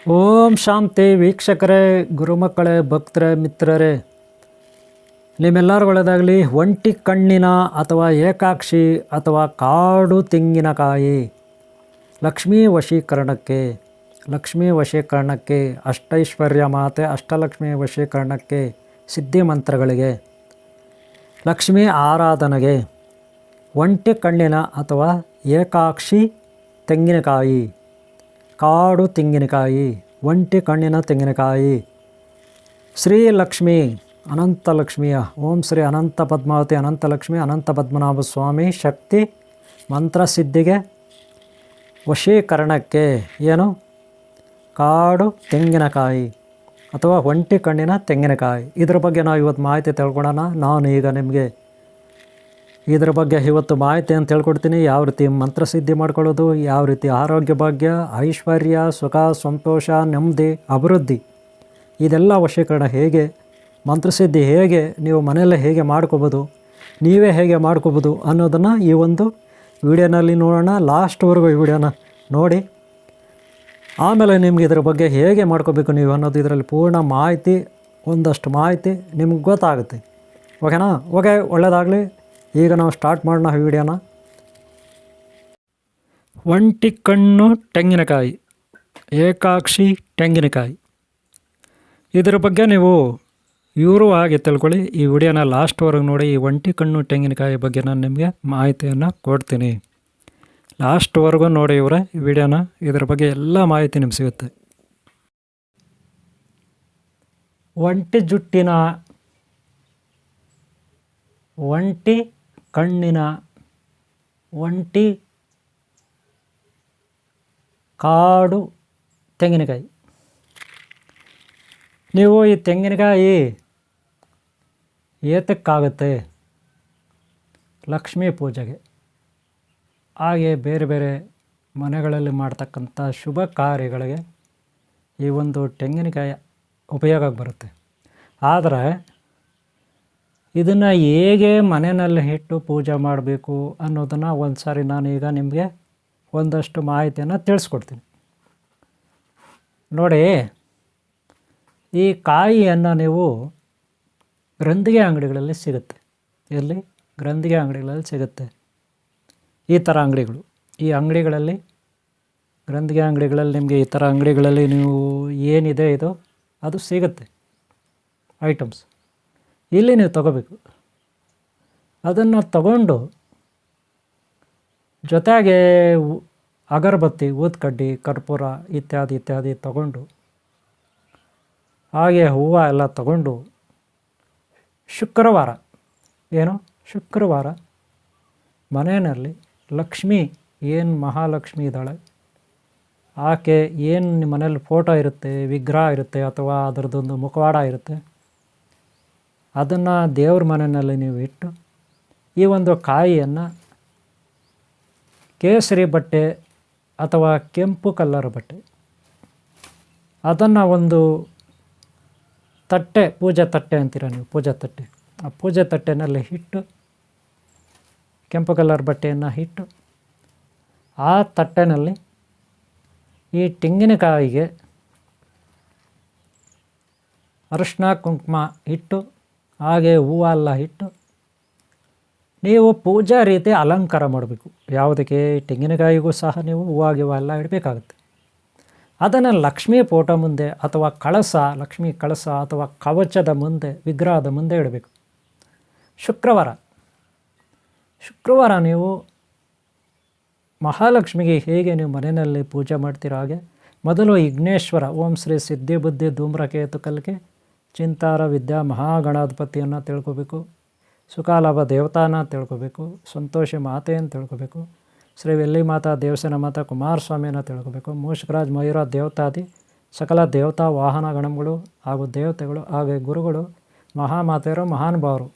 ಓಂ ಶಾಂತಿ ವೀಕ್ಷಕರೇ, ಗುರುಮಕ್ಕಳೇ, ಭಕ್ತರೇ, ಮಿತ್ರರೇ, ನಿಮ್ಮೆಲ್ಲರೂ ಒಳ್ಳೆಯದಾಗಲಿ. ಒಂಟಿ ಕಣ್ಣಿನ ಅಥವಾ ಏಕಾಕ್ಷಿ ಅಥವಾ ಕಾಡು ತೆಂಗಿನಕಾಯಿ ಲಕ್ಷ್ಮೀ ವಶೀಕರಣಕ್ಕೆ ಅಷ್ಟೈಶ್ವರ್ಯ ಮಾತೆ ಅಷ್ಟಲಕ್ಷ್ಮಿ ವಶೀಕರಣಕ್ಕೆ, ಸಿದ್ಧಿ ಮಂತ್ರಗಳಿಗೆ, ಲಕ್ಷ್ಮೀ ಆರಾಧನೆಗೆ ಒಂಟಿ ಕಣ್ಣಿನ ಅಥವಾ ಏಕಾಕ್ಷಿ ತೆಂಗಿನಕಾಯಿ, ಕಾಡು ತೆಂಗಿನಕಾಯಿ, ಒಂಟಿ ಕಣ್ಣಿನ ತೆಂಗಿನಕಾಯಿ, ಶ್ರೀ ಲಕ್ಷ್ಮಿ ಅನಂತ ಲಕ್ಷ್ಮಿಯ ಓಂ ಶ್ರೀ ಅನಂತ ಪದ್ಮಾವತಿ ಅನಂತ ಲಕ್ಷ್ಮಿ ಅನಂತ ಪದ್ಮನಾಭ ಸ್ವಾಮಿ ಶಕ್ತಿ ಮಂತ್ರಸಿದ್ಧಿಗೆ ವಶೀಕರಣಕ್ಕೆ ಏನು ಕಾಡು ತೆಂಗಿನಕಾಯಿ ಅಥವಾ ಒಂಟಿ ಕಣ್ಣಿನ ತೆಂಗಿನಕಾಯಿ. ಇದ್ರ ಬಗ್ಗೆ ನಾವು ಇವತ್ತು ಮಾಹಿತಿ ತಿಳ್ಕೊಳ್ಳೋಣ. ನಾನು ಈಗ ನಿಮಗೆ ಇದ್ರ ಬಗ್ಗೆ ಇವತ್ತು ಮಾಹಿತಿ ಅಂತ ಹೇಳ್ಕೊಡ್ತೀನಿ. ಯಾವ ರೀತಿ ಮಂತ್ರಸಿದ್ಧಿ ಮಾಡ್ಕೊಳ್ಳೋದು, ಯಾವ ರೀತಿ ಆರೋಗ್ಯ ಭಾಗ್ಯ, ಐಶ್ವರ್ಯ, ಸುಖ, ಸಂತೋಷ, ನೆಮ್ಮದಿ, ಅಭಿವೃದ್ಧಿ ಇದೆಲ್ಲ ವಶೀಕರಣ ಹೇಗೆ, ಮಂತ್ರಸಿದ್ಧಿ ಹೇಗೆ ನೀವು ಮನೆಯಲ್ಲೇ ಹೇಗೆ ಮಾಡ್ಕೋಬೋದು, ನೀವೇ ಹೇಗೆ ಮಾಡ್ಕೋಬೋದು ಅನ್ನೋದನ್ನು ಈ ಒಂದು ವಿಡಿಯೋನಲ್ಲಿ ನೋಡೋಣ. ಲಾಸ್ಟ್ವರೆಗೂ ಈ ವಿಡಿಯೋನ ನೋಡಿ, ಆಮೇಲೆ ನಿಮ್ಗೆ ಇದ್ರ ಬಗ್ಗೆ ಹೇಗೆ ಮಾಡ್ಕೋಬೇಕು ನೀವು ಅನ್ನೋದು ಇದರಲ್ಲಿ ಪೂರ್ಣ ಮಾಹಿತಿ, ಒಂದಷ್ಟು ಮಾಹಿತಿ ನಿಮ್ಗೆ ಗೊತ್ತಾಗುತ್ತೆ. ಓಕೆನಾ? ಓಕೆ, ಒಳ್ಳೆಯದಾಗಲಿ. ಈಗ ನಾವು ಸ್ಟಾರ್ಟ್ ಮಾಡೋಣ ವಿಡಿಯೋನ. ಒಂಟಿ ಕಣ್ಣು ತೆಂಗಿನಕಾಯಿ, ಏಕಾಕ್ಷಿ ತೆಂಗಿನಕಾಯಿ, ಇದರ ಬಗ್ಗೆ ನೀವು ಇವರು ಹಾಗೆ ತಿಳ್ಕೊಳ್ಳಿ. ಈ ವಿಡಿಯೋನ ಲಾಸ್ಟ್ವರೆಗೆ ನೋಡಿ. ಈ ಒಂಟಿ ಕಣ್ಣು ತೆಂಗಿನಕಾಯಿ ಬಗ್ಗೆ ನಾನು ನಿಮಗೆ ಮಾಹಿತಿಯನ್ನು ಕೊಡ್ತೀನಿ. ಲಾಸ್ಟ್ವರೆಗೂ ನೋಡಿ ಇವರೇ ಈ ವಿಡಿಯೋನ. ಇದರ ಬಗ್ಗೆ ಎಲ್ಲ ಮಾಹಿತಿ ನಿಮ್ಗೆ ಸಿಗುತ್ತೆ. ಒಂಟಿ ಜುಟ್ಟಿನ, ಒಂಟಿ ಕಣ್ಣಿನ, ಒಂಟಿ ಕಾಡು ತೆಂಗಿನಕಾಯಿ. ನೀವು ಈ ತೆಂಗಿನಕಾಯಿ ಏತಕ್ಕಾಗುತ್ತೆ? ಲಕ್ಷ್ಮೀ ಪೂಜೆಗೆ, ಹಾಗೆ ಬೇರೆ ಬೇರೆ ಮನೆಗಳಲ್ಲಿ ಮಾಡ್ತಕ್ಕಂಥ ಶುಭ ಕಾರ್ಯಗಳಿಗೆ ಈ ಒಂದು ತೆಂಗಿನಕಾಯಿ ಉಪಯೋಗಕ್ಕೆ ಬರುತ್ತೆ. ಆದರೆ ಇದನ್ನು ಹೇಗೆ ಮನೆಯಲ್ಲಿ ಇಟ್ಟು ಪೂಜೆ ಮಾಡಬೇಕು ಅನ್ನೋದನ್ನು ಒಂದು ಸಾರಿ ನಾನೀಗ ನಿಮಗೆ ಒಂದಷ್ಟು ಮಾಹಿತಿಯನ್ನು ತಿಳಿಸ್ಕೊಡ್ತೀನಿ. ನೋಡಿ, ಈ ಕಾಯಿಯನ್ನು ನೀವು ಗ್ರಂಥಿಗೆ ಅಂಗಡಿಗಳಲ್ಲಿ ಸಿಗುತ್ತೆ. ಎಲ್ಲಿ? ಗ್ರಂಥಿಗೆ ಅಂಗಡಿಗಳಲ್ಲಿ ಸಿಗುತ್ತೆ. ಈ ಥರ ಅಂಗಡಿಗಳು, ಈ ಅಂಗಡಿಗಳಲ್ಲಿ, ಗ್ರಂಥಿಗೆ ಅಂಗಡಿಗಳಲ್ಲಿ ನಿಮಗೆ ಈ ಥರ ಅಂಗಡಿಗಳಲ್ಲಿ ನೀವು ಏನಿದೆ ಇದು ಅದು ಸಿಗುತ್ತೆ ಐಟಮ್ಸ್. ಇಲ್ಲಿ ನೀವು ತಗೋಬೇಕು. ಅದನ್ನು ತಗೊಂಡು ಜೊತೆಗೆ ಅಗರಬತ್ತಿ, ಊದ್ಕಡ್ಡಿ, ಕರ್ಪೂರ ಇತ್ಯಾದಿ ಇತ್ಯಾದಿ ತಗೊಂಡು, ಹಾಗೆ ಹೂವು ಎಲ್ಲ ತಗೊಂಡು, ಶುಕ್ರವಾರ ಮನೆಯಲ್ಲಿ ಲಕ್ಷ್ಮಿ ಏನು ಮಹಾಲಕ್ಷ್ಮಿ ಇದ್ದಾಳೆ, ಆಕೆ ಏನು ನಿಮ್ಮ ಮನೇಲಿ ಫೋಟೋ ಇರುತ್ತೆ, ವಿಗ್ರಹ ಇರುತ್ತೆ, ಅಥವಾ ಅದರದ್ದೊಂದು ಮುಖವಾಡ ಇರುತ್ತೆ, ಅದನ್ನು ದೇವ್ರ ಮನೆಯಲ್ಲಿ ನೀವು ಇಟ್ಟು ಈ ಒಂದು ಕಾಯಿಯನ್ನು ಕೇಸರಿ ಬಟ್ಟೆ ಅಥವಾ ಕೆಂಪು ಕಲ್ಲರ್ ಬಟ್ಟೆ, ಅದನ್ನು ಒಂದು ತಟ್ಟೆ, ಪೂಜೆ ತಟ್ಟೆ ಅಂತೀರ ನೀವು, ಪೂಜೆ ತಟ್ಟೆ, ಆ ಪೂಜೆ ತಟ್ಟೆನಲ್ಲಿ ಇಟ್ಟು, ಕೆಂಪು ಕಲರ್ ಬಟ್ಟೆಯನ್ನು ಇಟ್ಟು, ಆ ತಟ್ಟೆನಲ್ಲಿ ಈ ತೆಂಗಿನಕಾಯಿಗೆ ಅರಿಶಿನ ಕುಂಕುಮ ಇಟ್ಟು, ಹಾಗೆ ಹೂವೆಲ್ಲ ಇಟ್ಟು ನೀವು ಪೂಜಾ ರೀತಿ ಅಲಂಕಾರ ಮಾಡಬೇಕು. ಯಾವುದಕ್ಕೆ? ತೆಂಗಿನಕಾಯಿಗೂ ಸಹ ನೀವು ಹೂವೆಲ್ಲ ಇಡಬೇಕಾಗುತ್ತೆ. ಅದನ್ನು ಲಕ್ಷ್ಮೀ ಫೋಟೋ ಮುಂದೆ ಅಥವಾ ಕಳಸ, ಲಕ್ಷ್ಮೀ ಕಳಸ ಅಥವಾ ಕವಚದ ಮುಂದೆ, ವಿಗ್ರಹದ ಮುಂದೆ ಇಡಬೇಕು. ಶುಕ್ರವಾರ ನೀವು ಮಹಾಲಕ್ಷ್ಮಿಗೆ ಹೇಗೆ ನೀವು ಮನೆಯಲ್ಲಿ ಪೂಜೆ ಮಾಡ್ತೀರೋ ಹಾಗೆ ಮೊದಲು ವಿಘ್ನೇಶ್ವರ, ಓಂ ಶ್ರೀ ಸಿದ್ಧಿ ಬುದ್ಧಿ ಧೂಮ್ರಕೇತು ಕಲ್ಕೆ ಚಿಂತಾರ ವಿದ್ಯಾ ಮಹಾಗಣಾಧಿಪತಿಯನ್ನು ತಿಳ್ಕೊಬೇಕು. ಸುಖಾಲಾಭ ದೇವತಾನ ತಿಳ್ಕೊಬೇಕು. ಸಂತೋಷಿ ಮಾತೆಯನ್ನು ತಿಳ್ಕೊಬೇಕು. ಶ್ರೀ ವೆಲ್ಲಿ ಮಾತಾ, ದೇವಸೇನ ಮಾತಾ, ಕುಮಾರಸ್ವಾಮಿಯನ್ನು ತಿಳ್ಕೊಬೇಕು. ಮೂಷಕರಾಜ್, ಮಯೂರ, ದೇವತಾದಿ ಸಕಲ ದೇವತಾ ವಾಹನ ಗಣಗಳು ಹಾಗೂ ದೇವತೆಗಳು, ಹಾಗೆ ಗುರುಗಳು, ಮಹಾಮಾತೆಯರು, ಮಹಾನುಭಾವರು,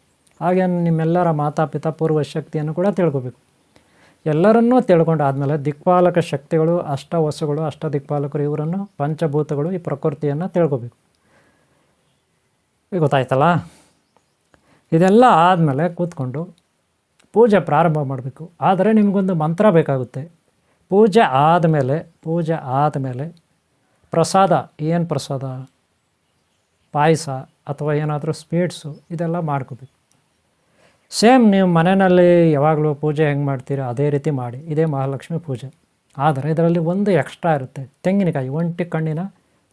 ಹಾಗೆ ನಿಮ್ಮೆಲ್ಲರ ಮಾತಾಪಿತಾ ಪೂರ್ವ ಶಕ್ತಿಯನ್ನು ಕೂಡ ತಿಳ್ಕೊಬೇಕು. ಎಲ್ಲರನ್ನೂ ತಿಳ್ಕೊಂಡು ಆದಮೇಲೆ ದಿಕ್ಪಾಲಕ ಶಕ್ತಿಗಳು, ಅಷ್ಟವಸುಗಳು, ದಿಕ್ಪಾಲಕರು, ಇವರನ್ನು ಪಂಚಭೂತಗಳು, ಈ ಪ್ರಕೃತಿಯನ್ನು ತಿಳ್ಕೊಬೇಕು. ಗೊತ್ತಾಯ್ತಲ್ಲ? ಇದೆಲ್ಲ ಆದಮೇಲೆ ಕೂತ್ಕೊಂಡು ಪೂಜೆ ಪ್ರಾರಂಭ ಮಾಡಬೇಕು. ಆದರೆ ನಿಮಗೊಂದು ಮಂತ್ರ ಬೇಕಾಗುತ್ತೆ. ಪೂಜೆ ಆದಮೇಲೆ ಪ್ರಸಾದ, ಏನು ಪ್ರಸಾದ, ಪಾಯಸ ಅಥವಾ ಏನಾದರೂ ಸ್ವೀಟ್ಸು ಇದೆಲ್ಲ ಮಾಡ್ಕೋಬೇಕು. ಸೇಮ್ ನೀವು ಮನೆಯಲ್ಲಿ ಯಾವಾಗಲೂ ಪೂಜೆ ಹೆಂಗೆ ಮಾಡ್ತೀರ ಅದೇ ರೀತಿ ಮಾಡಿ. ಇದೇ ಮಹಾಲಕ್ಷ್ಮಿ ಪೂಜೆ. ಆದರೆ ಇದರಲ್ಲಿ ಒಂದು ಎಕ್ಸ್ಟ್ರಾ ಇರುತ್ತೆ, ತೆಂಗಿನಕಾಯಿ, ಒಂಟಿ ಕಣ್ಣಿನ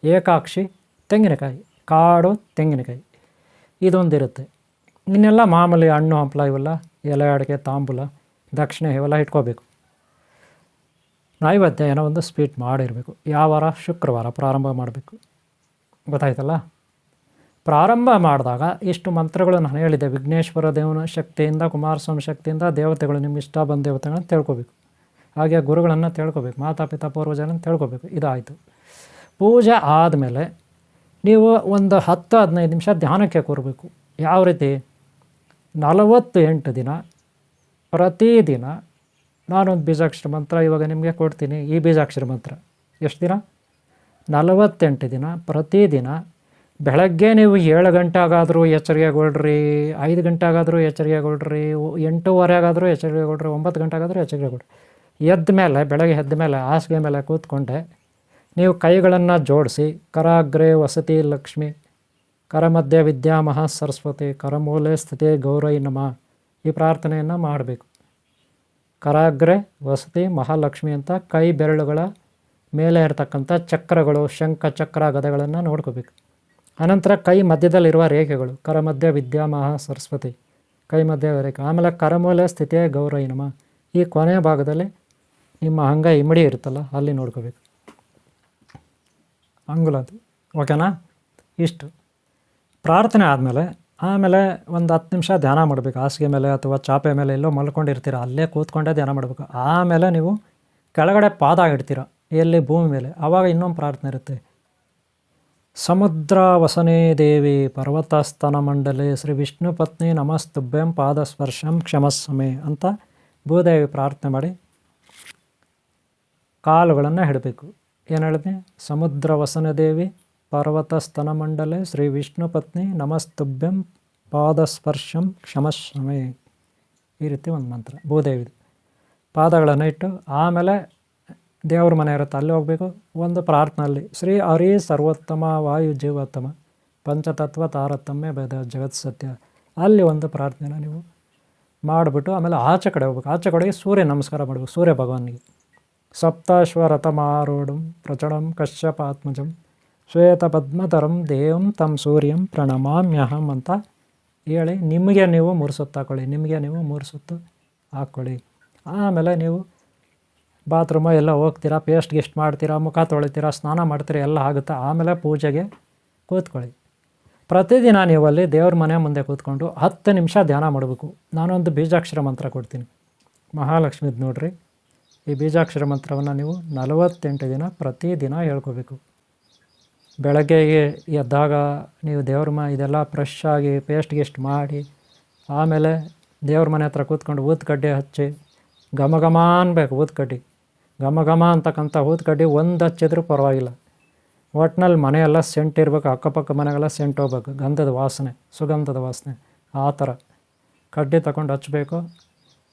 ಏಕಾಕ್ಷಿ ತೆಂಗಿನಕಾಯಿ, ಕಾಡು ತೆಂಗಿನಕಾಯಿ ಇದೊಂದಿರುತ್ತೆ. ಇನ್ನೆಲ್ಲ ಮಾಮೂಲಿ ಹಣ್ಣು ಹಂಪಲ ಇವೆಲ್ಲ ಎಲೆ ಅಡಿಕೆ ತಾಂಬೂಲ ದಕ್ಷಿಣೆ ಇವೆಲ್ಲ ಇಟ್ಕೋಬೇಕು. ನೈವೇದ್ಯ ಏನೋ ಒಂದು ಸ್ವೀಟ್ ಮಾಡಿರಬೇಕು. ಯಾವ ವಾರ? ಶುಕ್ರವಾರ ಪ್ರಾರಂಭ ಮಾಡಬೇಕು. ಗೊತ್ತಾಯ್ತಲ್ಲ? ಪ್ರಾರಂಭ ಮಾಡಿದಾಗ ಇಷ್ಟು ಮಂತ್ರಗಳು ನಾನು ಹೇಳಿದೆ. ವಿಘ್ನೇಶ್ವರ ದೇವನ ಶಕ್ತಿಯಿಂದ, ಕುಮಾರಸ್ವಾಮಿ ಶಕ್ತಿಯಿಂದ ದೇವತೆಗಳು ನಿಮ್ಗೆ ಇಷ್ಟ ಬಂದ ದೇವತೆಗಳನ್ನ ತಿಳ್ಕೊಬೇಕು. ಹಾಗೆ ಗುರುಗಳನ್ನು ತಿಳ್ಕೊಬೇಕು, ಮಾತಾಪಿತಾ ಪೂರ್ವಜರನ್ನು ತಿಳ್ಕೊಬೇಕು. ಇದಾಯಿತು. ಪೂಜೆ ಆದಮೇಲೆ ನೀವು ಒಂದು 10-15 ನಿಮಿಷ ಧ್ಯಾನಕ್ಕೆ ಕೂರಬೇಕು. ಯಾವ ರೀತಿ? 48 ದಿನ ಪ್ರತಿದಿನ ನಾನೊಂದು ಬೀಜಾಕ್ಷರ ಮಂತ್ರ ಇವಾಗ ನಿಮಗೆ ಕೊಡ್ತೀನಿ. ಈ ಬೀಜಾಕ್ಷರ ಮಂತ್ರ ಎಷ್ಟು ದಿನ? 48 ದಿನ ಪ್ರತಿದಿನ. ಬೆಳಗ್ಗೆ ನೀವು 7 ಗಂಟೆಗಾದರೂ ಎಚ್ಚರಿಕೆಗೊಳ್ರಿ, 5 ಗಂಟೆಗಾದರೂ ಎಚ್ಚರಿಕೆಗೊಳ್ರಿ, 8:15 ಆಗಾದರೂ ಎಚ್ಚರಿಕೆಗೊಳ್ರಿ, 9 ಗಂಟೆಗಾದರೂ ಎಚ್ಚರಿಕೆಗೊಳ್ರಿ. ಎದ್ದ ಮೇಲೆ, ಬೆಳಗ್ಗೆ ಎದ್ದ ಮೇಲೆ ಹಾಸಿಗೆ ಮೇಲೆ ಕೂತ್ಕೊಂಡೆ ನೀವು ಕೈಗಳನ್ನು ಜೋಡಿಸಿ, ಕರಾಗ್ರೆ ವಸತಿ ಲಕ್ಷ್ಮಿ, ಕರ ಮಧ್ಯೆ ವಿದ್ಯಾ ಮಹಾ ಸರಸ್ವತಿ, ಕರಮೂಲೆ ಸ್ಥಿತಿ ಗೌರೈ ನಮಃ ಈ ಪ್ರಾರ್ಥನೆಯನ್ನು ಮಾಡಬೇಕು. ಕರಾಗ್ರೆ ವಸತಿ ಮಹಾಲಕ್ಷ್ಮಿ ಅಂತ ಕೈ ಬೆರಳುಗಳ ಮೇಲೆ ಇರತಕ್ಕಂಥ ಚಕ್ರಗಳು, ಶಂಖ ಚಕ್ರ ಗದೆಗಳನ್ನು ನೋಡ್ಕೋಬೇಕು. ಅನಂತರ ಕೈ ಮಧ್ಯದಲ್ಲಿರುವ ರೇಖೆಗಳು, ಕರ ಮಧ್ಯೆ ವಿದ್ಯಾ ಮಹಾ ಸರಸ್ವತಿ, ಕೈ ಮಧ್ಯ ರೇಖೆ. ಆಮೇಲೆ ಕರಮೂಲೆ ಸ್ಥಿತಿ ಗೌರೈ ನಮಃ ಈ ಕೊನೆಯ ಭಾಗದಲ್ಲಿ ನಿಮ್ಮ ಅಂಗ ಇಮಿಡಿ ಇರುತ್ತಲ್ಲ ಅಲ್ಲಿ ನೋಡ್ಕೋಬೇಕು, ಅಂಗುಲದ್ದು. ಓಕೆನಾ? ಇಷ್ಟು ಪ್ರಾರ್ಥನೆ ಆಮೇಲೆ ಒಂದು 10 ನಿಮಿಷ ಧ್ಯಾನ ಮಾಡಬೇಕು. ಹಾಸಿಗೆ ಮೇಲೆ ಅಥವಾ ಚಾಪೆ ಮೇಲೆ ಎಲ್ಲೋ ಮಲ್ಕೊಂಡಿರ್ತೀರ, ಅಲ್ಲೇ ಕೂತ್ಕೊಂಡೇ ಧ್ಯಾನ ಮಾಡಬೇಕು. ಆಮೇಲೆ ನೀವು ಕೆಳಗಡೆ ಪಾದ ಇಡ್ತೀರ, ಎಲ್ಲಿ? ಭೂಮಿ ಮೇಲೆ. ಆವಾಗ ಇನ್ನೊಂದು ಪ್ರಾರ್ಥನೆ ಇರುತ್ತೆ. ಸಮುದ್ರ ವಸನೇ ದೇವಿ ಪರ್ವತಸ್ತನ ಮಂಡಲೆ ಶ್ರೀ ವಿಷ್ಣು ಪತ್ನಿ ನಮಸ್ತುಭ್ಯಂ ಪಾದಸ್ಪರ್ಶಂ ಕ್ಷಮಸ್ಸಮೆ ಅಂತ ಭೂದೇವಿ ಪ್ರಾರ್ಥನೆ ಮಾಡಿ ಕಾಲುಗಳನ್ನು ಹಿಡಬೇಕು. ಏನು ಹೇಳಿದೆ? ಸಮುದ್ರ ವಸನ ದೇವಿ ಪರ್ವತ ಸ್ತನ ಮಂಡಲೆ ಶ್ರೀ ವಿಷ್ಣು ಪತ್ನಿ ನಮಸ್ತುಭ್ಯಂ ಪಾದಸ್ಪರ್ಶಂ ಕ್ಷಮಸ್ಸಮೆ ಈ ರೀತಿ ಒಂದು ಮಂತ್ರ ಭೂದೇವಿದು. ಪಾದಗಳನ್ನು ಇಟ್ಟು ಆಮೇಲೆ ದೇವ್ರ ಮನೆ ಇರುತ್ತೆ, ಅಲ್ಲಿ ಹೋಗಬೇಕು. ಒಂದು ಪ್ರಾರ್ಥನೆಯಲ್ಲಿ ಶ್ರೀ ಹರಿ ಸರ್ವೋತ್ತಮ ವಾಯು ಜೀವೋತ್ತಮ ಪಂಚತತ್ವ ತಾರತಮ್ಯ ಭೇದ ಜಗತ್ ಸತ್ಯ ಅಲ್ಲಿ ಒಂದು ಪ್ರಾರ್ಥನೆನ ನೀವು ಮಾಡಿಬಿಟ್ಟು ಆಮೇಲೆ ಆಚೆ ಕಡೆ ಹೋಗ್ಬೇಕು. ಆಚೆ ಕಡೆಗೆ ಸೂರ್ಯ ನಮಸ್ಕಾರ ಮಾಡಬೇಕು, ಸೂರ್ಯ ಭಗವಾನಿಗೆ. ಸಪ್ತಾಶ್ವರಥಮಾರೂಢಂ ಪ್ರಚಂಡಂ ಕಶ್ಯಪಾತ್ಮಜಂ ಶ್ವೇತ ಪದ್ಮಧರಂ ದೇವಂ ತಂ ಸೂರ್ಯಂ ಪ್ರಣಮಾಮ್ಯಹಂ ಅಂತ ಹೇಳಿ ನಿಮಗೆ ನೀವು 3 ಸುತ್ತು ಹಾಕ್ಕೊಳ್ಳಿ. ನಿಮಗೆ ನೀವು 3 ಸುತ್ತು ಹಾಕ್ಕೊಳ್ಳಿ. ಆಮೇಲೆ ನೀವು ಬಾತ್ರೂಮ ಎಲ್ಲ ಹೋಗ್ತೀರಾ, ಪೇಸ್ಟ್ ಗಿಸ್ಟ್ ಮಾಡ್ತೀರಾ, ಮುಖ ತೊಳಿತೀರಾ, ಸ್ನಾನ ಮಾಡ್ತೀರಾ, ಎಲ್ಲ ಆಗುತ್ತೆ. ಆಮೇಲೆ ಪೂಜೆಗೆ ಕೂತ್ಕೊಳ್ಳಿ. ಪ್ರತಿದಿನ ನೀವು ಅಲ್ಲಿ ದೇವ್ರ ಮನೆ ಮುಂದೆ ಕೂತ್ಕೊಂಡು 10 ನಿಮಿಷ ಧ್ಯಾನ ಮಾಡಬೇಕು. ನಾನೊಂದು ಬೀಜಾಕ್ಷರ ಮಂತ್ರ ಕೊಡ್ತೀನಿ, ಮಹಾಲಕ್ಷ್ಮಿದು ನೋಡಿರಿ. ಈ ಬೀಜಾಕ್ಷರ ಮಂತ್ರವನ್ನು ನೀವು 48 ದಿನ ಪ್ರತಿದಿನ ಹೇಳ್ಕೋಬೇಕು. ಬೆಳಗ್ಗೆ ಎದ್ದಾಗ ನೀವು ದೇವ್ರ ಇದೆಲ್ಲ ಫ್ರೆಶ್ ಆಗಿ ಪೇಸ್ಟ್ ಗಿಸ್ಟ್ ಮಾಡಿ ಆಮೇಲೆ ದೇವ್ರ ಮನೆ ಹತ್ರ ಕೂತ್ಕೊಂಡು ಊದ್ಕಡ್ಡಿ ಹಚ್ಚಿ ಘಮ ಘಮ ಅನ್ಬೇಕು. ಊದ್ಕಡ್ಡಿ ಘಮ ಘಮ ಅಂತಕ್ಕಂಥ ಊದ್ಕಡ್ಡಿ ಒಂದು ಹಚ್ಚಿದ್ರೂ ಪರವಾಗಿಲ್ಲ. ಒಟ್ಟಿನಲ್ಲಿ ಮನೆಯೆಲ್ಲ ಸೆಂಟ್ ಇರಬೇಕು, ಅಕ್ಕಪಕ್ಕ ಮನೆಗೆಲ್ಲ ಸೆಂಟ್ ಹೋಗ್ಬೇಕು, ಗಂಧದ ವಾಸನೆ, ಸುಗಂಧದ ವಾಸನೆ. ಆ ಥರ ಕಡ್ಡಿ ತಗೊಂಡು ಹಚ್ಚಬೇಕು.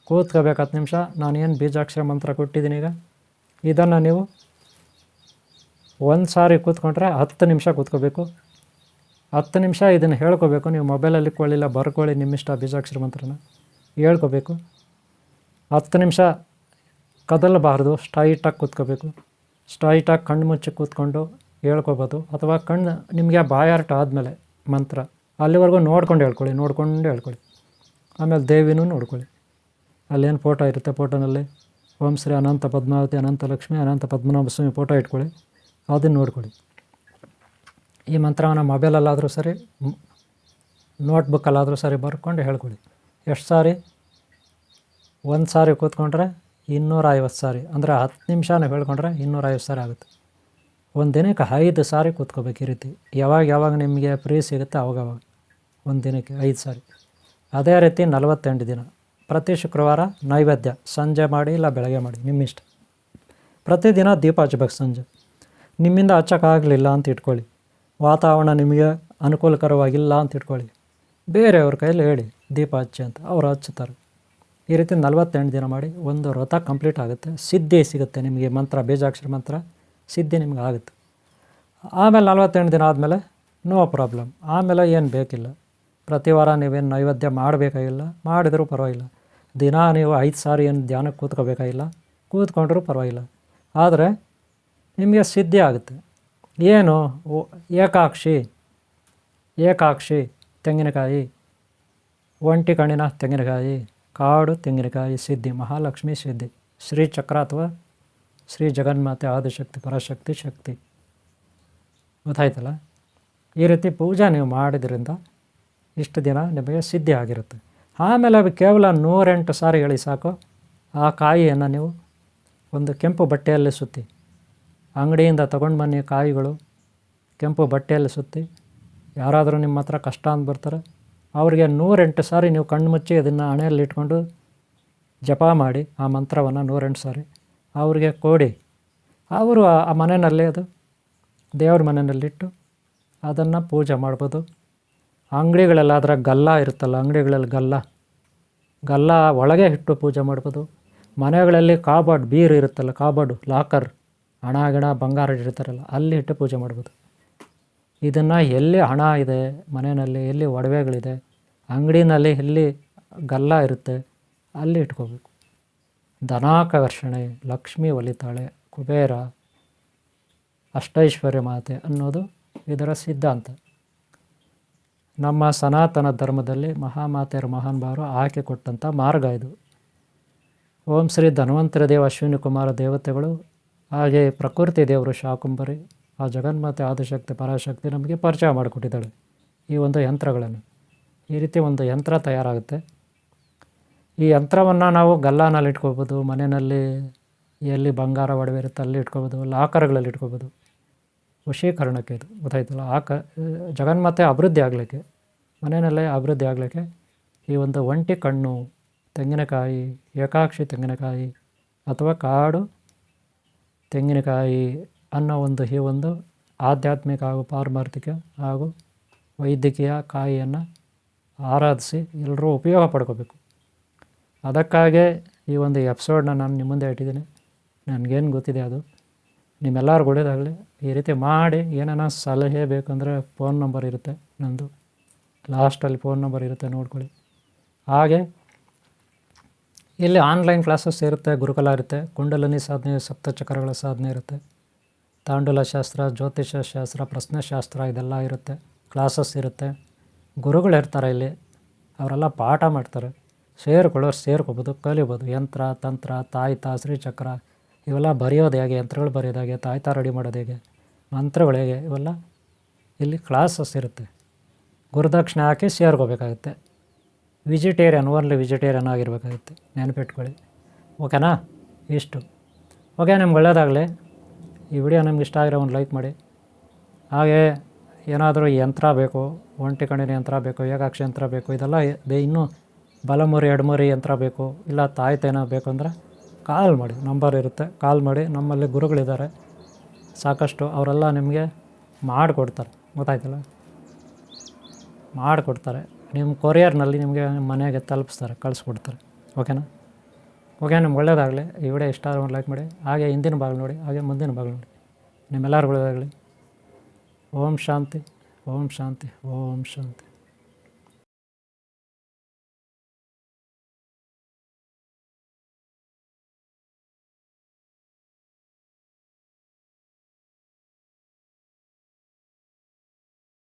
ಕೂತ್ಕೋಬೇಕು 10 ನಿಮಿಷ. ನಾನೇನು ಬೀಜಾಕ್ಷರ ಮಂತ್ರ ಕೊಟ್ಟಿದ್ದೀನಿ ಈಗ, ಇದನ್ನು ನೀವು ಒಂದು ಸಾರಿ ಕೂತ್ಕೊಂಡ್ರೆ 10 ನಿಮಿಷ ಕೂತ್ಕೋಬೇಕು. 10 ನಿಮಿಷ ಇದನ್ನು ಹೇಳ್ಕೋಬೇಕು. ನೀವು ಮೊಬೈಲಲ್ಲಿ ಕೊಳ್ಳಿಲ್ಲ, ಬರ್ಕೊಳ್ಳಿ, ನಿಮ್ಮಿಷ್ಟ ಬೀಜಾಕ್ಷರ ಮಂತ್ರನ ಹೇಳ್ಕೋಬೇಕು. 10 ನಿಮಿಷ ಕದಲಬಾರ್ದು, ಸ್ಟ್ರೈಟಾಗಿ ಕೂತ್ಕೋಬೇಕು. ಸ್ಟ್ರೈಟಾಗಿ ಕಣ್ಣು ಮುಚ್ಚಿ ಕೂತ್ಕೊಂಡು ಹೇಳ್ಕೊಬೋದು. ಅಥವಾ ಕಣ್ಣು ನಿಮಗೆ ಬಾಯಾರ್ಟ ಆದಮೇಲೆ ಮಂತ್ರ ಅಲ್ಲಿವರೆಗೂ ನೋಡ್ಕೊಂಡು ಹೇಳ್ಕೊಳ್ಳಿ. ಆಮೇಲೆ ದೇವಿನೂ ನೋಡ್ಕೊಳ್ಳಿ. ಅಲ್ಲೇನು ಫೋಟೋ ಇರುತ್ತೆ, ಫೋಟೋನಲ್ಲಿ ಓಂ ಶ್ರೀ ಅನಂತ ಪದ್ಮಾವತಿ ಅನಂತ ಲಕ್ಷ್ಮಿ ಅನಂತ ಪದ್ಮನಾಭ ಸ್ವಾಮಿ ಫೋಟೋ ಇಟ್ಕೊಳ್ಳಿ, ಅದನ್ನು ನೋಡ್ಕೊಳ್ಳಿ. ಈ ಮಂತ್ರವನ್ನು ಮೊಬೈಲಲ್ಲಾದರೂ ಸರಿ, ನೋಟ್ಬುಕ್ಕಲ್ಲಾದರೂ ಸರಿ ಬರ್ಕೊಂಡು ಹೇಳ್ಕೊಳ್ಳಿ. ಎಷ್ಟು ಸಾರಿ? 1 ಸಾರಿ ಕೂತ್ಕೊಂಡ್ರೆ 250 ಸಾರಿ, ಅಂದರೆ 10 ನಿಮಿಷ ನೀವು ಹೇಳ್ಕೊಂಡ್ರೆ 250 ಸಾರಿ ಆಗುತ್ತೆ. ಒಂದು ದಿನಕ್ಕೆ 5 ಸಾರಿ ಕೂತ್ಕೋಬೇಕು. ಈ ರೀತಿ ಯಾವಾಗ ನಿಮಗೆ ಫ್ರೀ ಸಿಗುತ್ತೆ ಅವಾಗ ಒಂದು ದಿನಕ್ಕೆ 5 ಸಾರಿ. ಅದೇ ರೀತಿ 48 ದಿನ. ಪ್ರತಿ ಶುಕ್ರವಾರ ನೈವೇದ್ಯ ಸಂಜೆ ಮಾಡಿ ಇಲ್ಲ ಬೆಳಗ್ಗೆ ಮಾಡಿ, ನಿಮ್ಮಿಷ್ಟ. ಪ್ರತಿದಿನ ದೀಪ ಹಚ್ಚಬೇಕು ಸಂಜೆ. ನಿಮ್ಮಿಂದ ಹಚ್ಚೋಕ್ಕಾಗಲಿಲ್ಲ ಅಂತ ಇಟ್ಕೊಳ್ಳಿ, ವಾತಾವರಣ ನಿಮಗೆ ಅನುಕೂಲಕರವಾಗಿಲ್ಲ ಅಂತ ಇಟ್ಕೊಳ್ಳಿ, ಬೇರೆಯವ್ರ ಕೈಯಲ್ಲಿ ಹೇಳಿ ದೀಪ ಹಚ್ಚಿ ಅಂತ, ಅವ್ರು ಹಚ್ಚುತ್ತಾರೆ. ಈ ರೀತಿ 48 ದಿನ ಮಾಡಿ ಒಂದು ವ್ರತ ಕಂಪ್ಲೀಟ್ ಆಗುತ್ತೆ. ಸಿದ್ಧಿ ಸಿಗುತ್ತೆ ನಿಮಗೆ. ಮಂತ್ರ ಬೀಜಾಕ್ಷರ ಮಂತ್ರ ಸಿದ್ಧಿ ನಿಮ್ಗೆ ಆಗುತ್ತೆ. ಆಮೇಲೆ 48 ದಿನ ಆದಮೇಲೆ ನೋ ಪ್ರಾಬ್ಲಮ್. ಆಮೇಲೆ ಏನು ಬೇಕಿಲ್ಲ. ಪ್ರತಿ ವಾರ ನೀವೇನು ನೈವೇದ್ಯ ಮಾಡಬೇಕಾಗಿಲ್ಲ, ಮಾಡಿದರೂ ಪರವಾಗಿಲ್ಲ. ದಿನ ನೀವು 5 ಸಾರಿ ಏನು ಧ್ಯಾನಕ್ಕೆ ಕೂತ್ಕೋಬೇಕಾಗಿಲ್ಲ, ಕೂತ್ಕೊಂಡ್ರೂ ಪರವಾಗಿಲ್ಲ. ಆದರೆ ನಿಮಗೆ ಸಿದ್ಧಿ ಆಗುತ್ತೆ. ಏನು ಏಕಾಕ್ಷಿ ತೆಂಗಿನಕಾಯಿ, ಒಂಟಿ ಕಣ್ಣಿನ ತೆಂಗಿನಕಾಯಿ, ಕಾಡು ತೆಂಗಿನಕಾಯಿ ಸಿದ್ಧಿ, ಮಹಾಲಕ್ಷ್ಮಿ ಸಿದ್ಧಿ, ಶ್ರೀಚಕ್ರ ಅಥವಾ ಶ್ರೀ ಜಗನ್ಮಾತೆ ಆದಿಶಕ್ತಿ ಪರಾಶಕ್ತಿ ಶಕ್ತಿ. ಗೊತ್ತಾಯ್ತಲ್ಲ? ಈ ರೀತಿ ಪೂಜೆ ನೀವು ಮಾಡಿದ್ರಿಂದ ಇಷ್ಟು ದಿನ ನಿಮಗೆ ಸಿದ್ಧಿ ಆಗಿರುತ್ತೆ. ಆಮೇಲೆ ಅದು ಕೇವಲ 108 ಸಾರಿ ಹೇಳಿ ಸಾಕು. ಆ ಕಾಯಿಯನ್ನು ನೀವು ಒಂದು ಕೆಂಪು ಬಟ್ಟೆಯಲ್ಲಿ ಸುತ್ತಿ, ಅಂಗಡಿಯಿಂದ ತೊಗೊಂಡು ಬನ್ನಿ ಕಾಯಿಗಳು, ಕೆಂಪು ಬಟ್ಟೆಯಲ್ಲಿ ಸುತ್ತಿ. ಯಾರಾದರೂ ನಿಮ್ಮ ಹತ್ರ ಕಷ್ಟ ಅಂತ ಬರ್ತಾರೆ, ಅವರಿಗೆ 108 ಸಾರಿ ನೀವು ಕಣ್ಣು ಮುಚ್ಚಿ ಅದನ್ನು ಹಣೆಯಲ್ಲಿ ಇಟ್ಕೊಂಡು ಜಪ ಮಾಡಿ ಆ ಮಂತ್ರವನ್ನು 108 ಸಾರಿ ಅವ್ರಿಗೆ ಕೊಡಿ. ಅವರು ಆ ಮನೆಯಲ್ಲಿ ಅದು ದೇವ್ರ ಮನೆಯಲ್ಲಿಟ್ಟು ಅದನ್ನು ಪೂಜೆ ಮಾಡ್ಬೋದು. ಅಂಗಡಿಗಳೆಲ್ಲಾದ್ರೆ ಗಲ್ಲ ಇರುತ್ತಲ್ಲ, ಅಂಗಡಿಗಳಲ್ಲಿ ಗಲ್ಲ ಒಳಗೆ ಇಟ್ಟು ಪೂಜೆ ಮಾಡ್ಬೋದು. ಮನೆಗಳಲ್ಲಿ ಕಾಬೋರ್ಡ್ ಬೀರು ಇರುತ್ತಲ್ಲ, ಕಾಬೋರ್ಡು ಲಾಕರ್, ಹಣ ಗಿಣ ಬಂಗಾರ ಇರ್ತಾರಲ್ಲ, ಅಲ್ಲಿ ಇಟ್ಟು ಪೂಜೆ ಮಾಡ್ಬೋದು. ಇದನ್ನು ಎಲ್ಲಿ ಹಣ ಇದೆ ಮನೆಯಲ್ಲಿ, ಎಲ್ಲಿ ಒಡವೆಗಳಿದೆ, ಅಂಗಡಿನಲ್ಲಿ ಎಲ್ಲಿ ಗಲ್ಲ ಇರುತ್ತೆ ಅಲ್ಲಿ ಇಟ್ಕೋಬೇಕು. ಧನಾಕರ್ಷಣೆ, ಲಕ್ಷ್ಮಿ ಒಲಿತಾಳೆ, ಕುಬೇರ, ಅಷ್ಟೈಶ್ವರ್ಯ ಮಾತೆ ಅನ್ನೋದು ಇದರ ಸಿದ್ಧಾಂತ. ನಮ್ಮ ಸನಾತನ ಧರ್ಮದಲ್ಲಿ ಮಹಾಮಾತೆಯರು ಮಹಾನುಭಾವರು ಹಾಕಿಕೊಟ್ಟಂಥ ಮಾರ್ಗ ಇದು. ಓಂ ಶ್ರೀ ಧನ್ವಂತರಿ ದೇವ ಅಶ್ವಿನಿ ಕುಮಾರ ದೇವತೆಗಳು, ಹಾಗೆ ಪ್ರಕೃತಿ ದೇವರು ಶಾಕುಂಭರಿ, ಆ ಜಗನ್ಮಾತೆ ಆದಿಶಕ್ತಿ ಪರಾಶಕ್ತಿ ನಮಗೆ ಪರಿಚಯ ಮಾಡಿಕೊಟ್ಟಿದ್ದಾಳೆ ಈ ಒಂದು ಯಂತ್ರಗಳನ್ನು. ಈ ರೀತಿ ಒಂದು ಯಂತ್ರ ತಯಾರಾಗುತ್ತೆ. ಈ ಯಂತ್ರವನ್ನು ನಾವು ಗಲ್ಲಾನಲ್ಲಿ ಇಟ್ಕೋಬೋದು, ಮನೆಯಲ್ಲಿ ಎಲ್ಲಿ ಬಂಗಾರ ಒಡವೆ ಇರುತ್ತೆ ಅಲ್ಲಿ ಇಟ್ಕೋಬೋದು, ಲಾಕರ್ಗಳಲ್ಲಿ ಇಟ್ಕೋಬೋದು. ವಶೀಕರಣಕ್ಕೆ ಇದು ಗೊತ್ತಾಯ್ತಲ್ಲ. ಜಗನ್ಮಾತೆ ಅಭಿವೃದ್ಧಿ ಆಗಲಿಕ್ಕೆ, ಮನೆಯಲ್ಲೇ ಅಭಿವೃದ್ಧಿ ಆಗಲಿಕ್ಕೆ ಈ ಒಂದು ಒಂಟಿ ಕಣ್ಣು ತೆಂಗಿನಕಾಯಿ, ಏಕಾಕ್ಷಿ ತೆಂಗಿನಕಾಯಿ ಅಥವಾ ಕಾಡು ತೆಂಗಿನಕಾಯಿ ಅನ್ನೋ ಈ ಒಂದು ಆಧ್ಯಾತ್ಮಿಕ ಹಾಗೂ ಪಾರಮಾರ್ಥಿಕ ಹಾಗೂ ವೈದ್ಯಕೀಯ ಕಾಯಿಯನ್ನು ಆರಾಧಿಸಿ ಎಲ್ಲರೂ ಉಪಯೋಗ ಪಡ್ಕೋಬೇಕು. ಅದಕ್ಕಾಗೇ ಈ ಒಂದು ಎಪಿಸೋಡನ್ನ ನಾನು ನಿಮ್ಮ ಮುಂದೆ ಇಟ್ಟಿದ್ದೀನಿ. ನನಗೇನು ಗೊತ್ತಿದೆ ಅದು ನಿಮ್ಮೆಲ್ಲರಿಗೂ ಒಳ್ಳೆಯದಾಗಲಿ. ಈ ರೀತಿ ಮಾಡಿ. ಏನಾನ ಸಲಹೆ ಬೇಕಂದರೆ ಫೋನ್ ನಂಬರ್ ಇರುತ್ತೆ ನಂದು, ಲಾಸ್ಟಲ್ಲಿ ಫೋನ್ ನಂಬರ್ ಇರುತ್ತೆ, ನೋಡ್ಕೊಳ್ಳಿ. ಹಾಗೆ ಇಲ್ಲಿ ಆನ್ಲೈನ್ ಕ್ಲಾಸಸ್ ಇರುತ್ತೆ, ಗುರುಕುಲ ಇರುತ್ತೆ, ಕುಂಡಲಿನಿ ಸಾಧನೆ, ಸಪ್ತಚಕ್ರಗಳ ಸಾಧನೆ ಇರುತ್ತೆ, ತಾಂಡುಲ ಶಾಸ್ತ್ರ, ಜ್ಯೋತಿಷ್ಯ ಶಾಸ್ತ್ರ, ಪ್ರಶ್ನೆಶಾಸ್ತ್ರ ಇದೆಲ್ಲ ಇರುತ್ತೆ, ಕ್ಲಾಸಸ್ ಇರುತ್ತೆ. ಗುರುಗಳಿರ್ತಾರೆ ಇಲ್ಲಿ, ಅವರೆಲ್ಲ ಪಾಠ ಮಾಡ್ತಾರೆ. ಸೇರ್ಕೋಬೋದು, ಕಲಿಬೋದು. ಯಂತ್ರ, ತಂತ್ರ, ತಾಯ್ತ, ಶ್ರೀಚಕ್ರ ಇವೆಲ್ಲ ಬರೆಯೋದು ಹೇಗೆ, ಯಂತ್ರಗಳು ಬರೆಯೋದು ಹೇಗೆ, ತಾಯ್ತ ರೆಡಿ ಮಾಡೋದು ಹೇಗೆ, ಮಂತ್ರಗಳು ಹೇಗೆ, ಇವೆಲ್ಲ ಇಲ್ಲಿ ಕ್ಲಾಸಸ್ ಇರುತ್ತೆ. ಗುರುದಕ್ಷಿಣೆ ಹಾಕಿ ಸೇರ್ಕೋಬೇಕಾಗುತ್ತೆ. ಓನ್ಲಿ ವೆಜಿಟೇರಿಯನ್ ಆಗಿರಬೇಕಾಗುತ್ತೆ, ನೆನಪಿಟ್ಕೊಳ್ಳಿ. ಓಕೆನಾ? ಇಷ್ಟು ಓಕೆ. ನಿಮ್ಗೆ ಒಳ್ಳೆಯದಾಗಲಿ. ಈ ವಿಡಿಯೋ ನಿಮ್ಗೆ ಇಷ್ಟ ಆಗಿರೋ ಒಂದು ಲೈಕ್ ಮಾಡಿ. ಹಾಗೆ ಏನಾದರೂ ಯಂತ್ರ ಬೇಕು, ಒಂಟಿ ಕಣ್ಣಿನ ಯಂತ್ರ ಬೇಕು, ಏಕಾಕ್ಷಿ ಯಂತ್ರ ಬೇಕು, ಇದೆಲ್ಲ ಇನ್ನೂ ಬಲಮುರಿ ಎಡಮುರಿ ಯಂತ್ರ ಬೇಕು, ಇಲ್ಲ ತಾಯ್ತೇನೋ ಬೇಕು ಅಂದರೆ ಕಾಲ್ ಮಾಡಿ, ನಂಬರ್ ಇರುತ್ತೆ, ಕಾಲ್ ಮಾಡಿ. ನಮ್ಮಲ್ಲಿ ಗುರುಗಳಿದ್ದಾರೆ ಸಾಕಷ್ಟು, ಅವರೆಲ್ಲ ನಿಮಗೆ ಮಾಡಿಕೊಡ್ತಾರೆ. ಗೊತ್ತಾಯ್ತಲ್ಲ? ಮಾಡಿಕೊಡ್ತಾರೆ. ನಿಮ್ಮ ಕೊರಿಯರ್ನಲ್ಲಿ ನಿಮಗೆ ಮನೆಗೆ ತಲುಪಿಸ್ತಾರೆ, ಕಳಿಸ್ಕೊಡ್ತಾರೆ. ಓಕೆನಾ? ಓಕೆ. ನಿಮ್ಗೆ ಒಳ್ಳೆಯದಾಗಲಿ. ಈ ವಿಡಿಯೋ ಇಷ್ಟ ಆದ್ರೆ ಒಂದು ಲೈಕ್ ಮಾಡಿ. ಹಾಗೆ ಹಿಂದಿನ ಭಾಗ ನೋಡಿ, ಹಾಗೆ ಮುಂದಿನ ಭಾಗ ನೋಡಿ. ನಿಮ್ಮೆಲ್ಲರಿಗೂ ಒಳ್ಳೆಯದಾಗಲಿ. ಓಂ ಶಾಂತಿ, ಓಂ ಶಾಂತಿ, ಓಂ ಶಾಂತಿ.